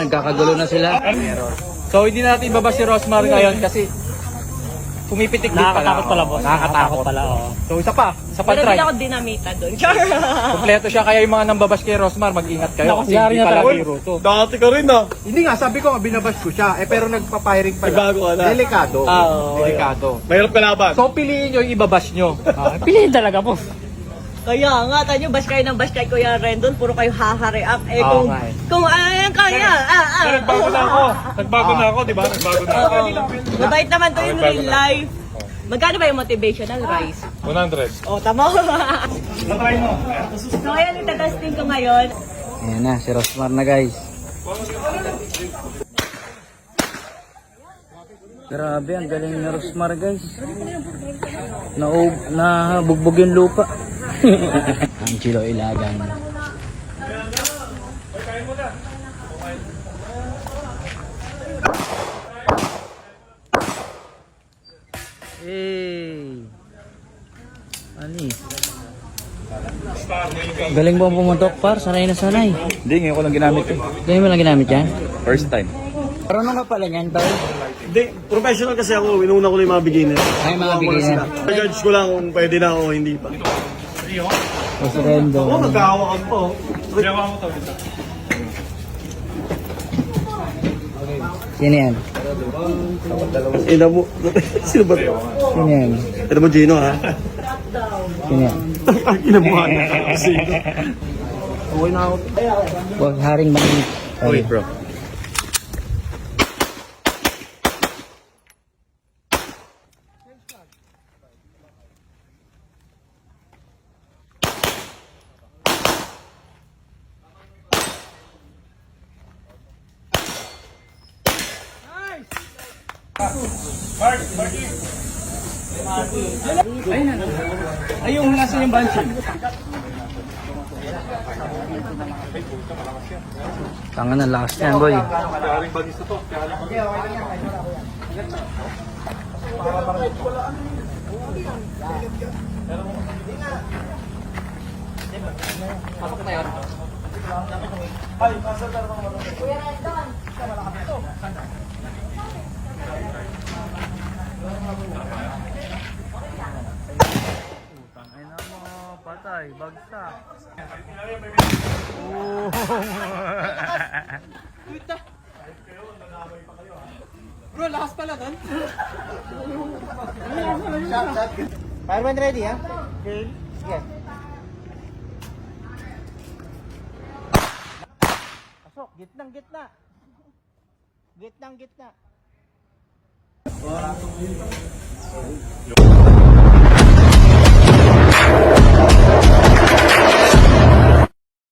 nagkakagulo na sila. So hindi natin ibaba si Rosmar ngayon kasi pumipitik din pala. Nakakatakot pala, boss. Nakakatakot pala, oo. So isa pa Pero try. hindi ako dinamita doon. Kompleto siya kaya yung mga nambabash kay Rosmar, mag-ingat kayo. Naku, Kasi yari hindi na pala talaga. biro to. Dati ka rin ah. Hindi nga, sabi ko nga binabash ko siya. Pero nagpapiring pala. Nagbago ka na. Delikado. Delikado. Mahirap kalaban. So piliin nyo yung ibabash nyo. Piliin talaga, boss. Kaya nga, tanyo, bash kayo ng bash kay Kuya Rendon, puro kayo ha-react. Eh kung ayan kaya, Nagbago na ako. Nagbago na ako, di ba? Nagbago na ako. Mabait naman to in real life. Magkano ba yung motivational rice? 100. O, tama. So, ayan, itatesting ko ngayon. Ayan na, si Rosmar na guys. Grabe, ang galing ni Rosmar guys. Nabugbog yung lupa. Ang Chilo Ilagan. Hey! Anis. Galing mo pumuntok par, sanay na sanay. Hindi, ngayon ko lang ginamit eh. Ganyan mo lang ginamit yan? First time. Marunong ka pala yan, tol? Hindi, professional kasi ako. Inuna ko lang yung mga beginner. Ay, mga beginner. Judge ko lang kung pwede na o hindi pa. Mas rendo. Oo, nagkahawakan po. Nagkahawakan mo to. Sino yan? Ina mo. Sino ba? Sino yan? Ina mo, Gino ha? Sino yan? Ina mo ha? Sino? Okay na ako. Boss Haring Mangit. Okay, bro. Ay, yung nasa yung banshee. Tangan na lakas yan, boy. Ay na mo, patay, bagsak. Bro, lakas pala doon. Fireman ready, ha? Okay. Sige. Pasok, gitnang gitna. Gitnang gitna.